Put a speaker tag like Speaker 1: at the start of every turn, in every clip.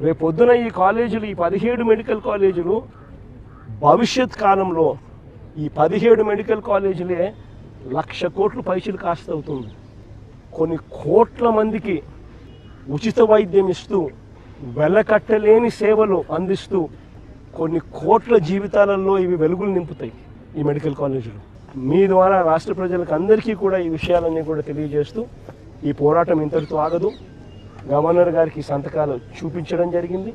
Speaker 1: రేపొద్దున ఈ కాలేజీలు, ఈ 17 మెడికల్ కాలేజీలు భవిష్యత్ కాలంలో ఈ 17 మెడికల్ కాలేజీలే 1,00,000 కోట్లు పైసలు కాస్ట్ అవుతుంది. కొన్ని కోట్ల మందికి ఉచిత వైద్యం ఇస్తూ, వెలకట్టలేని సేవలు అందిస్తూ కొన్ని కోట్ల జీవితాలలో ఇవి వెలుగులు నింపుతాయి ఈ మెడికల్ కాలేజీలు. మీ ద్వారా రాష్ట్ర ప్రజలకు అందరికీ కూడా ఈ విషయాలన్నీ కూడా తెలియజేస్తూ, ఈ పోరాటం ఇంతటితో ఆగదు. గవర్నర్ గారికి సంతకాలు చూపించడం జరిగింది.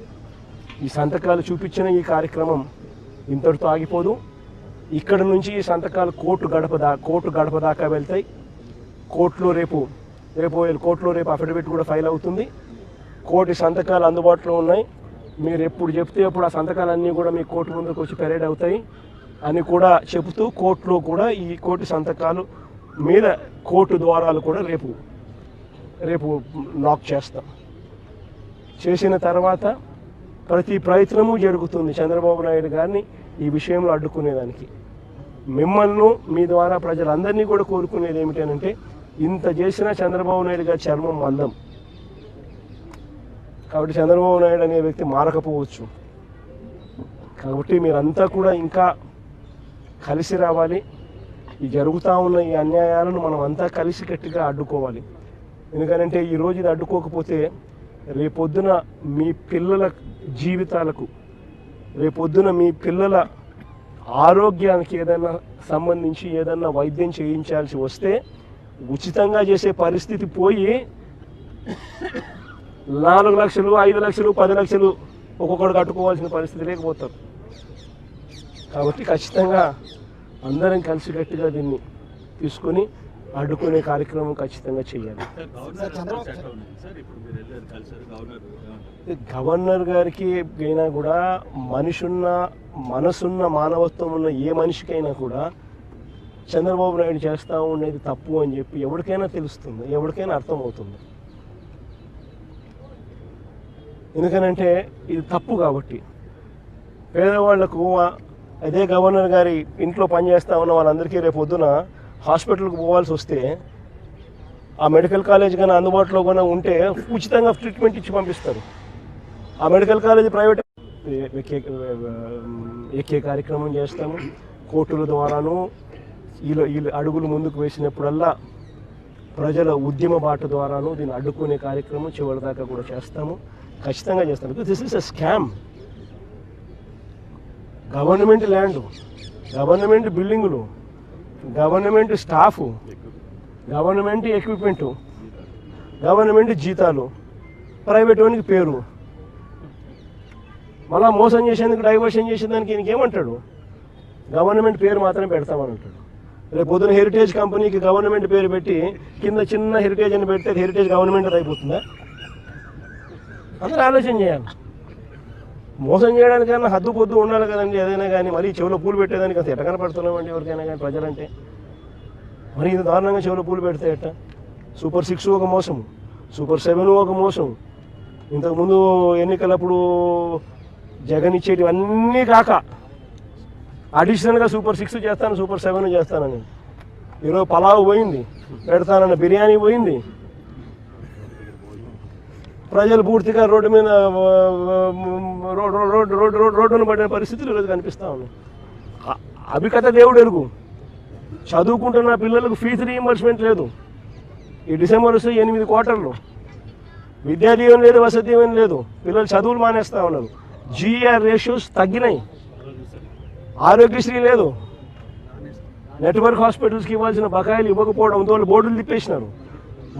Speaker 1: ఈ సంతకాలు చూపించిన ఈ కార్యక్రమం ఇంతటితో ఆగిపోదు. ఇక్కడ నుంచి ఈ సంతకాలు కోర్టు గడప దాకా వెళ్తాయి. కోర్టులో రేపు అఫిడవిట్ కూడా ఫైల్ అవుతుంది. కోర్టు సంతకాలు అందుబాటులో ఉన్నాయి. మీరు ఎప్పుడు చెప్తే అప్పుడు ఆ సంతకాలన్నీ కూడా మీ కోర్టు ముందుకు వచ్చి పెరేడ్ అవుతాయి అని కూడా చెబుతూ, కోర్టులో కూడా ఈ కోర్టు సంతకాలు మీద కోర్టు ద్వారాలు కూడా రేపు లాక్ చేస్తాం. చేసిన తర్వాత ప్రతి ప్రయత్నము జరుగుతుంది చంద్రబాబు నాయుడు గారిని ఈ విషయంలో అడ్డుకునేదానికి. మిమ్మల్ని మీ ద్వారా ప్రజలందరినీ కూడా కోరుకునేది ఏమిటంటే, ఇంత చేసినా చంద్రబాబు నాయుడు గారి చర్మం మందం కాబట్టి చంద్రబాబు నాయుడు అనే వ్యక్తి మారకపోవచ్చు. కాబట్టి మీరంతా కూడా ఇంకా కలిసి రావాలి. ఈ జరుగుతూ ఉన్న ఈ అన్యాయాలను మనం అంతా కలిసి గట్టిగా అడ్డుకోవాలి. ఎందుకంటే ఈరోజు ఇది అడ్డుకోకపోతే రేపొద్దున మీ పిల్లల జీవితాలకు, రేపొద్దున మీ పిల్లల ఆరోగ్యానికి ఏదైనా సంబంధించి ఏదన్నా వైద్యం చేయించాల్సి వస్తే ఉచితంగా చేసే పరిస్థితి పోయి 4 లక్షలు, 5 లక్షలు, 10 లక్షలు ఒక్కొక్కడు కట్టుకోవాల్సిన పరిస్థితి లేకపోతారు. కాబట్టి ఖచ్చితంగా అందరం కలిసి గట్టిగా దీన్ని తీసుకొని అడ్డుకునే కార్యక్రమం ఖచ్చితంగా చేయాలి. గవర్నర్ గారికి అయినా కూడా మనసున్న మానవత్వం ఉన్న ఏ మనిషికైనా కూడా చంద్రబాబు నాయుడు చేస్తూ ఉండేది తప్పు అని చెప్పి ఎవరికైనా తెలుస్తుంది, ఎవరికైనా అర్థమవుతుంది. ఎందుకనంటే ఇది తప్పు కాబట్టి. పేదవాళ్లకు అదే గవర్నర్ గారి ఇంట్లో పనిచేస్తూ ఉన్న వాళ్ళందరికీ రేపు పొద్దున హాస్పిటల్కి పోవాల్సి వస్తే ఆ మెడికల్ కాలేజ్ కానీ అందుబాటులో కూడా ఉంటే ఉచితంగా ట్రీట్మెంట్ ఇచ్చి పంపిస్తారు. ఆ మెడికల్ కాలేజ్ ప్రైవేట్ ఎక్కే కార్యక్రమం చేస్తాము. కోర్టుల ద్వారాను వీళ్ళు అడుగులు ముందుకు వేసినప్పుడల్లా ప్రజల ఉద్యమ బాట ద్వారాను దీన్ని అడ్డుకునే కార్యక్రమం చివరిదాకా కూడా చేస్తాము, ఖచ్చితంగా చేస్తాము. This is a scam. Government land, government బిల్డింగులు, government staff, government equipment, government జీతాలు, ప్రైవేట్ వానికి పేరు, మళ్ళా మోసం చేసేందుకు, డైవర్షన్ చేసేదానికి ఈయనకేమంటాడు, గవర్నమెంట్ పేరు మాత్రమే పెడతామని అంటాడు. రేపు పొద్దున హెరిటేజ్ కంపెనీకి గవర్నమెంట్ పేరు పెట్టి కింద చిన్న హెరిటేజ్ అని పెడితే హెరిటేజ్ గవర్నమెంట్ అయిపోతుందా? అందరూ ఆలోచన చేయాలి. మోసం చేయడానికన్నా హద్దు పొద్దు ఉండాలి కదండి. ఏదైనా కానీ మరీ చెవిలో పూలు పెట్టేదానికి అసలు ఎట్ట కనపడుతున్నామండి ఎవరికైనా కానీ ప్రజలంటే. మరి ఇంత దారుణంగా చెవిలో పూలు పెడితే ఎట్ట? సూపర్ 6 ఒక మోసం, సూపర్ 7 ఒక మోసం. ఇంతకుముందు ఎన్నికలప్పుడు జగన్ ఇచ్చేటివన్నీ కాక అడిషనల్గా సూపర్ 6 చేస్తాను, సూపర్ 7 చేస్తానని. ఈరోజు పలావ్ పోయింది, పెడతానన్న బిర్యానీ పోయింది. ప్రజలు పూర్తిగా రోడ్డును పడిన పరిస్థితులు ఈరోజు కనిపిస్తూ ఉన్నాయి. అభికథ దేవుడు ఎరుగు. చదువుకుంటున్న పిల్లలకు ఫీజు రీయింబర్స్మెంట్ లేదు. ఈ డిసెంబర్ వస్తే 8 క్వార్టర్లు. విద్యా దీవెన లేదు, వసతి దీవెన లేదు. పిల్లలు చదువులు మానేస్తూ ఉన్నారు. జీఆర్ రేషియోస్ తగ్గినాయి. ఆరోగ్యశ్రీ లేదు. నెట్వర్క్ హాస్పిటల్స్కి ఇవ్వాల్సిన బకాయిలు ఇవ్వకపోవడంతో వాళ్ళు బోర్డులు తిప్పేసినారు.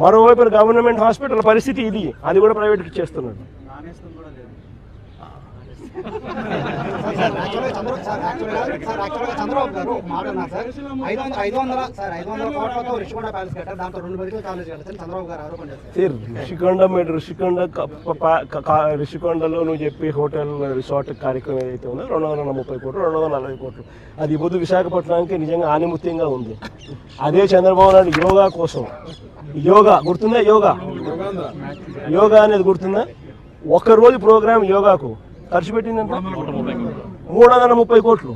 Speaker 1: మరోవైపు గవర్నమెంట్ హాస్పిటల్ పరిస్థితి ఇది, అది కూడా ప్రైవేట్కి చేస్తున్నాడు.
Speaker 2: చంద్రబాబు గారు మాట్లాడినారు సార్. 500 కోట్లతో రిషికొండ ప్యాలెస్ కట్టారు, దాంతో 2 మెడికల్ కాలేజ్ కట్టారు చంద్రబాబు గారు ఆరోపణ
Speaker 1: చేస్తారు. రిషికొండలో నువ్వు చెప్పి హోటల్ రిసార్ట్ కార్యక్రమం ఏదైతే ఉందో 230 కోట్లు, 240 కోట్లు, అది పొద్దు విశాఖపట్నానికి నిజంగా ఆనిముత్యంగా ఉంది. అదే చంద్రబాబు నాయుడు యోగా కోసం, యోగా గుర్తుందా? యోగా అనేది గుర్తుందా? ఒక్కరోజు ప్రోగ్రామ్ యోగాకు ఖర్చు పెట్టిందంటే 330 కోట్లు.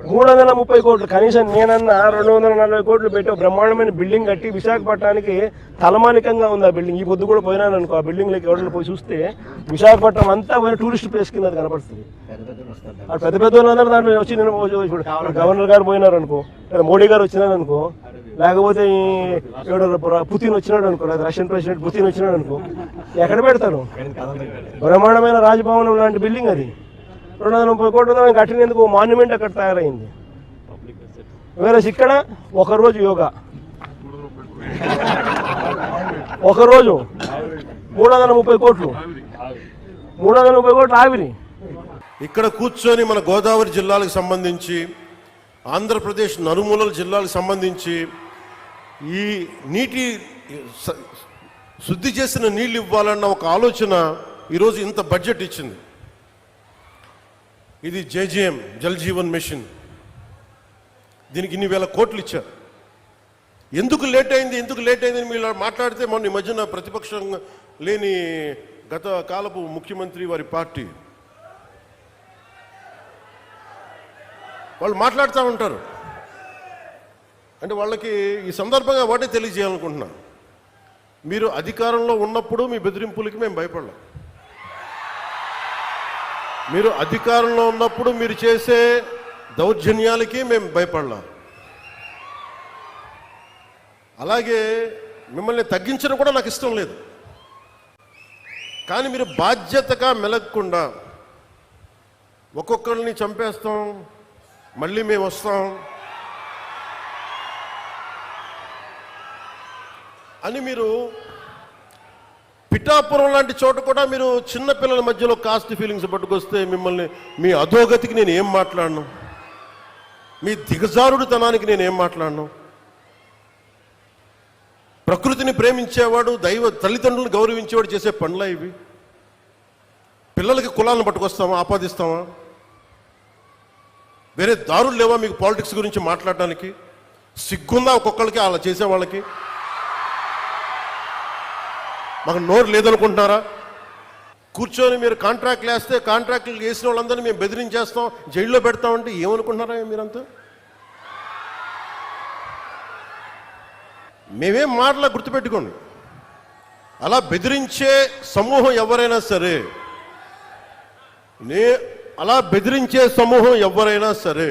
Speaker 1: 330 కోట్లు, కనీసం నేనన్నా 240 కోట్లు పెట్టి బ్రహ్మాండమైన బిల్డింగ్ కట్టి విశాఖపట్నానికి తలమానికంగా ఉంది ఆ బిల్డింగ్. ఈ పొద్దు కూడా పోయినాను అనుకో, ఆ బిల్డింగ్లోకి ఎవరైనా పోయి చూస్తే విశాఖపట్నం అంతా పోయిన టూరిస్ట్ ప్లేస్ కింద అది కనపడుతుంది. అటు పెద్ద పెద్ద వాళ్ళందరూ దాంట్లో వచ్చి నేను ఇప్పుడు గవర్నర్ గారు పోయినారు అనుకో, లేదా మోడీ గారు వచ్చినారు అనుకో, లేకపోతే పుతిన్ వచ్చినాడు అనుకో, లేదా రష్యన్ ప్రెసిడెంట్ పుతిన్ వచ్చినాడు అనుకో, ఎక్కడ పెడతారు? బ్రహ్మాండమైన రాజభవనం లాంటి బిల్డింగ్ అది. 230 కోట్లతో మేము కట్టినందుకు మాన్యుమెంట్ అక్కడ తయారైంది. వేరే ఇక్కడ ఒకరోజు యోగా, ఒకరోజు 330 కోట్లు, 330 కోట్లు ఆవిరి.
Speaker 3: ఇక్కడ కూర్చొని మన గోదావరి జిల్లాలకు సంబంధించి, ఆంధ్రప్రదేశ్ నలుమూలల జిల్లాలకు సంబంధించి ఈ నీటి శుద్ధి చేసిన నీళ్ళు ఇవ్వాలన్న ఒక ఆలోచన ఈరోజు ఇంత బడ్జెట్ ఇచ్చింది. ఇది జేజేఎం జల్ జీవన్ మిషన్, దీనికి ఇన్ని వేల కోట్లు ఇచ్చారు. ఎందుకు లేట్ అయింది మీరు మాట్లాడితే మొన్న ఈ మధ్యన ప్రతిపక్షం లేని గత కాలపు ముఖ్యమంత్రి వారి పార్టీ వాళ్ళు మాట్లాడుతూ ఉంటారు. అంటే వాళ్ళకి ఈ సందర్భంగా వాటే తెలియజేయాలనుకుంటున్నా, మీరు అధికారంలో ఉన్నప్పుడు మీ బెదిరింపులకి మేము భయపడలేం. మీరు అధికారంలో ఉన్నప్పుడు మీరు చేసే దౌర్జన్యాలకి మేము భయపడలేం. అలాగే మిమ్మల్ని తగ్గించడం కూడా నాకు ఇష్టం లేదు. కానీ మీరు బాధ్యతగా మెలగకుండా ఒక్కొక్కరిని చంపేస్తాం, మళ్ళీ మేము వస్తాం అని మీరు పిఠాపురం లాంటి చోట కూడా మీరు చిన్న పిల్లల మధ్యలో కాస్ట్ ఫీలింగ్స్ పట్టుకొస్తే మిమ్మల్ని, మీ అధోగతికి నేను ఏం మాట్లాడను, మీ దిగజారుడుతనానికి నేను ఏం మాట్లాడను. ప్రకృతిని ప్రేమించేవాడు, తల్లిదండ్రులను గౌరవించేవాడు చేసే పనులా ఇవి? పిల్లలకి కులాలను పట్టుకొస్తామా, ఆపాదిస్తామా? వేరే దారులు లేవా మీకు పాలిటిక్స్ గురించి మాట్లాడడానికి? సిగ్గుందా ఒక్కొక్కరికి అలా చేసే వాళ్ళకి? మాకు నోరు లేదనుకుంటున్నారా? కూర్చొని మీరు కాంట్రాక్ట్లు వేస్తే కాంట్రాక్ట్లు వేసిన వాళ్ళందరినీ మేము బెదిరించేస్తాం, జైల్లో పెడతామంటే ఏమనుకుంటున్నారా మీరంతా? మేమేం మాటలా గుర్తుపెట్టుకోండి. అలా బెదిరించే సమూహం ఎవరైనా సరే,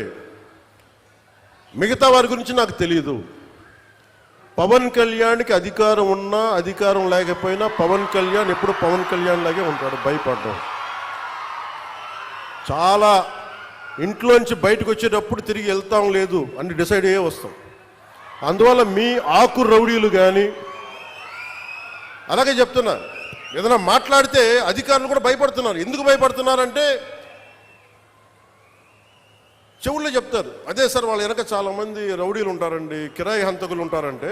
Speaker 3: మిగతా వారి గురించి నాకు తెలియదు. పవన్ కళ్యాణ్కి అధికారం ఉన్నా అధికారం లేకపోయినా పవన్ కళ్యాణ్ ఎప్పుడు పవన్ కళ్యాణ్ లాగే ఉంటాడు, భయపడ్డాం. చాలా ఇంట్లోంచి బయటకు వచ్చేటప్పుడు తిరిగి వెళ్తాం లేదు అని డిసైడ్ అయ్యే వస్తాం. అందువల్ల మీ ఆకు రౌడీలు కానీ, అలాగే చెప్తున్నా, ఏదైనా మాట్లాడితే అధికారులు కూడా భయపడుతున్నారు. ఎందుకు భయపడుతున్నారంటే చెవుల్లో చెప్తారు, అదే సార్ వాళ్ళ వెనక చాలామంది రౌడీలు ఉంటారండి, కిరాయి హంతకులు ఉంటారంటే,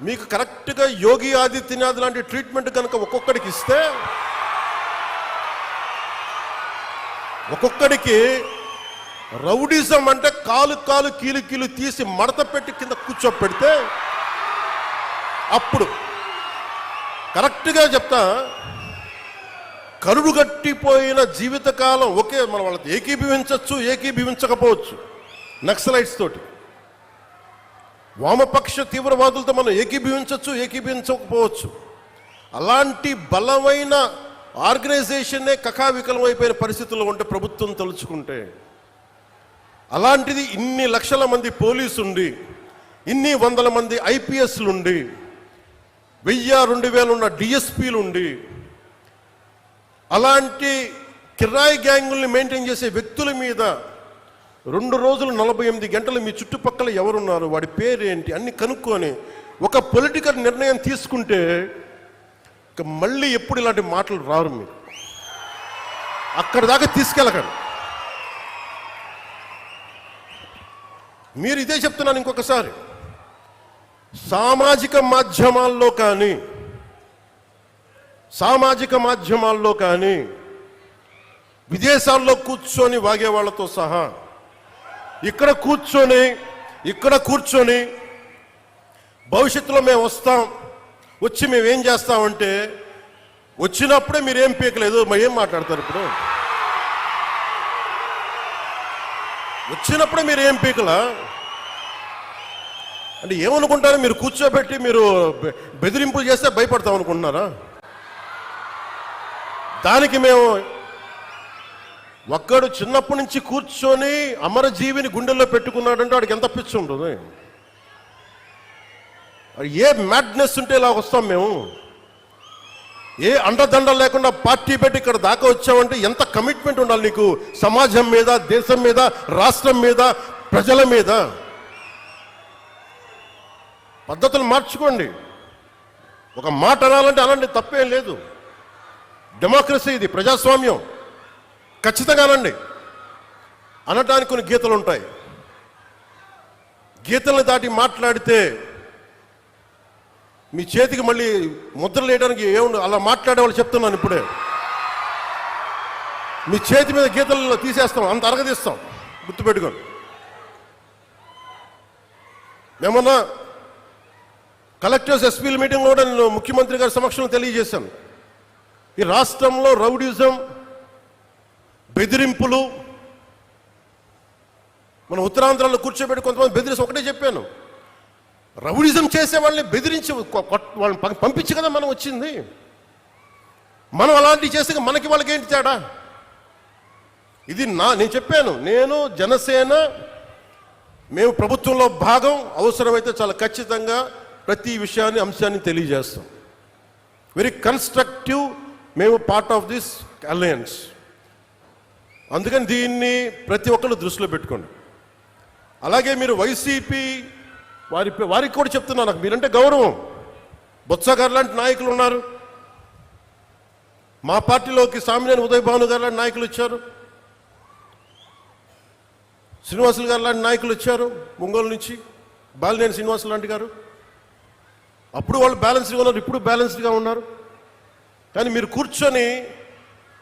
Speaker 3: మీకు కరెక్ట్గా యోగి ఆదిత్యనాథ్ లాంటి ట్రీట్మెంట్ కనుక ఒక్కొక్కడికి ఇస్తే, ఒక్కొక్కడికి రౌడీజం అంటే కాలు కీలు తీసి మడత పెట్టి కింద కూర్చోపెడితే, అప్పుడు కరెక్ట్గా చెప్తా, కరుడు గట్టిపోయిన జీవితకాలం ఒకే మన వాళ్ళతో ఏకీభవించవచ్చు, ఏకీభవించకపోవచ్చు. నక్సలైట్స్ తోటి, వామపక్ష తీవ్రవాదులతో మనం ఏకీభవించవచ్చు, ఏకీభవించకపోవచ్చు. అలాంటి బలమైన ఆర్గనైజేషన్నే కకావికలం అయిపోయిన పరిస్థితుల్లో ఉంటే ప్రభుత్వం తలుచుకుంటే, అలాంటిది ఇన్ని లక్షల మంది పోలీసు ఉండి, ఇన్ని వందల మంది ఐపీఎస్లు ఉండి, 1000-2000 ఉన్న డిఎస్పీలు ఉండి, అలాంటి కిరాయి గ్యాంగుల్ని మెయింటైన్ చేసే వ్యక్తుల మీద 2 రోజులు 48 గంటలు మీ చుట్టుపక్కల ఎవరున్నారు, వాడి పేరేంటి అన్ని కనుక్కొని ఒక పొలిటికల్ నిర్ణయం తీసుకుంటే ఇక మళ్ళీ ఎప్పుడు ఇలాంటి మాటలు రారు. మీరు అక్కడి దాకా తీసుకెళ్ళకండి. మీరు ఇదే చెప్తున్నాను ఇంకొకసారి, సామాజిక మాధ్యమాల్లో కానీ విదేశాల్లో కూర్చొని వాగే వాళ్ళతో సహా ఇక్కడ కూర్చొని భవిష్యత్తులో మేము వస్తాం, వచ్చి మేమేం చేస్తామంటే, వచ్చినప్పుడే మీరేం పీకలేదు, మరి ఏం మాట్లాడతారు? ఇప్పుడు వచ్చినప్పుడే మీరు ఏం పీకలా అంటే ఏమనుకుంటారు? మీరు కూర్చోబెట్టి మీరు బెదిరింపులు చేస్తే భయపడతాం అనుకుంటున్నారా? దానికి మేము ఒక్కడు చిన్నప్పటి నుంచి కూర్చొని అమరజీవిని గుండెల్లో పెట్టుకున్నాడంటే వాడికి ఎంత పిచ్చి ఉంటుంది? ఏ మ్యాడ్నెస్ ఉంటే ఇలా వస్తాం మేము? ఏ అండదండ లేకుండా పార్టీ పెట్టి ఇక్కడ దాకా వచ్చామంటే ఎంత కమిట్మెంట్ ఉండాలి నీకు సమాజం మీద, దేశం మీద, రాష్ట్రం మీద, ప్రజల మీద? పద్ధతులు మార్చుకోండి. ఒక మాట అనాలంటే అలాంటి తప్పేం లేదు. డెమోక్రసీ ఇది, ప్రజాస్వామ్యం. ఖచ్చితంగా అనండి. అనటానికి కొన్ని గీతలు ఉంటాయి. గీతలను దాటి మాట్లాడితే మీ చేతికి మళ్ళీ ముద్రలు వేయడానికి ఏముండదు. అలా మాట్లాడే వాళ్ళు చెప్తున్నాను ఇప్పుడే. మీ చేతి మీద గీతలు తీసేస్తాం, అంత అరగదీస్తాం, గుర్తుపెట్టుకోండి. ఏమన్నా కలెక్టర్స్ ఎస్పీల మీటింగ్లో కూడా నేను ముఖ్యమంత్రి గారి సమక్షంలో తెలియజేశాను. ఈ రాష్ట్రంలో రౌడీజం, బెదిరింపులు, మన ఉత్తరాంధ్రలో కూర్చోబెట్టి కొంతమంది బెదిరించి ఒకటే చెప్పాను. రౌడీజం చేసే వాళ్ళని బెదిరించి వాళ్ళని పంపించి కదా మనం వచ్చింది. మనం అలాంటివి చేస్తే మనకి వాళ్ళకి ఏంటి తేడా? ఇది నేను చెప్పాను. నేను, జనసేన, మేము ప్రభుత్వంలో భాగం. అవసరమైతే చాలా ఖచ్చితంగా ప్రతి విషయాన్ని, అంశాన్ని తెలియజేస్తాం. Very constructive. మేము పార్ట్ ఆఫ్ దిస్ అలయన్స్. అందుకని దీన్ని ప్రతి ఒక్కళ్ళు దృష్టిలో పెట్టుకోండి. అలాగే మీరు వైసీపీ వారికి కూడా చెప్తున్నా, నాకు మీరంటే గౌరవం. బొత్స గారు లాంటి నాయకులు ఉన్నారు. మా పార్టీలోకి సామినేని ఉదయ్ భాను గారు లాంటి నాయకులు వచ్చారు. శ్రీనివాసులు గారు లాంటి నాయకులు వచ్చారు ఒంగోలు నుంచి. బాలినేని శ్రీనివాసులు లాంటి గారు. అప్పుడు వాళ్ళు బ్యాలెన్స్డ్గా ఉన్నారు, ఇప్పుడు బ్యాలెన్స్డ్గా ఉన్నారు. కానీ మీరు కూర్చొని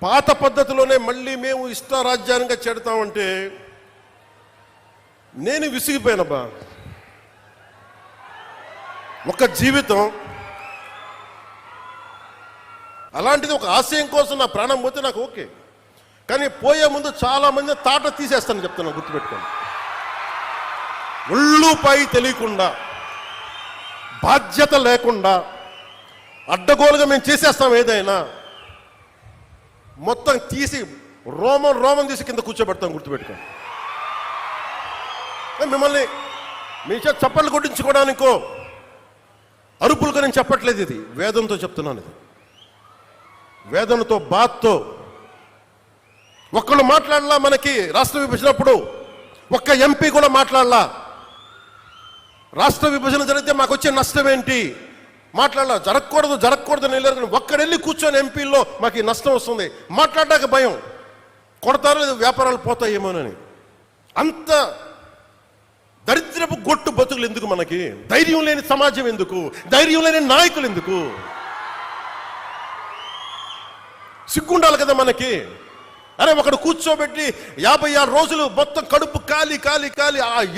Speaker 3: పాత పద్ధతిలోనే మళ్ళీ మేము ఇష్టారాజ్యానంగా చెడతామంటే నేను విసిగిపోయానబ్బా. ఒక జీవితం అలాంటిది, ఒక ఆశయం కోసం నా ప్రాణం పోతే నాకు ఓకే. కానీ పోయే ముందు చాలా మంది తాట తీసేస్తానని చెప్తున్నాను, గుర్తుపెట్టుకోండి. ఒళ్ళుపై తెలియకుండా, బాధ్యత లేకుండా, అడ్డగోలుగా మేము చేసేస్తాం ఏదైనా. మొత్తం తీసి రోమం తీసి కింద కూర్చోబెడతాం, గుర్తుపెట్టుకోండి. మిమ్మల్ని మీ చేత చప్పట్లు కొట్టించుకోవడానికో అరుపులుగా నేను చెప్పట్లేదు. ఇది వేదంతో చెప్తున్నాను. ఇది వేదనతో, బాధతో. ఒక్కళ్ళు మాట్లాడలా. మనకి రాష్ట్ర విభజనప్పుడు ఒక్క ఎంపీ కూడా మాట్లాడలా. రాష్ట్ర విభజన జరిగితే మాకు వచ్చే నష్టం ఏంటి మాట్లాడలా. జరగకూడదు నేను ఒక్కడెళ్ళి కూర్చొని ఎంపీల్లో మాకు ఈ నష్టం వస్తుంది మాట్లాడడానికి భయం. కొడతారో లేదు, వ్యాపారాలు పోతాయేమోనని. అంత దరిద్రపు గొట్టు బతుకులు ఎందుకు మనకి? ధైర్యం లేని సమాజం ఎందుకు? ధైర్యం లేని నాయకులు ఎందుకు? సిగ్గుండాలి కదా మనకి. అరే ఒకడు కూర్చోబెట్టి 56 రోజులు మొత్తం కడుపు కాలి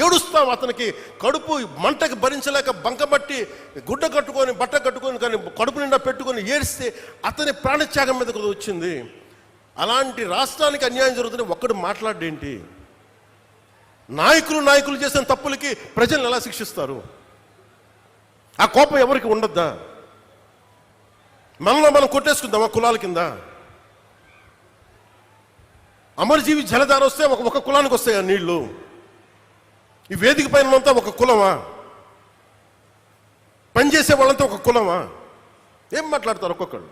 Speaker 3: ఏడుస్తాం. అతనికి కడుపు మంటకి భరించలేక బంకబట్టి గుడ్డ కట్టుకొని, బట్ట కట్టుకొని, కానీ కడుపు నిండా పెట్టుకొని ఏడిస్తే అతని ప్రాణత్యాగం మీదకు వచ్చింది. అలాంటి రాష్ట్రానికి అన్యాయం జరుగుతుంటే ఒక్కడు మాట్లాడేంటి? నాయకులు చేసిన తప్పులకి ప్రజలను ఎలా శిక్షిస్తారు? ఆ కోపం ఎవరికి ఉండద్దా? మనలో మనం కొట్టేసుకుందామా కులాల కింద? అమరజీవి జలధార వస్తే ఒక కులానికి వస్తాయి ఆ నీళ్లు. ఈ వేదిక పైన అంతా ఒక కులమా? పనిచేసే వాళ్ళంతా ఒక కులమా? ఏం మాట్లాడతారు ఒక్కొక్కళ్ళు?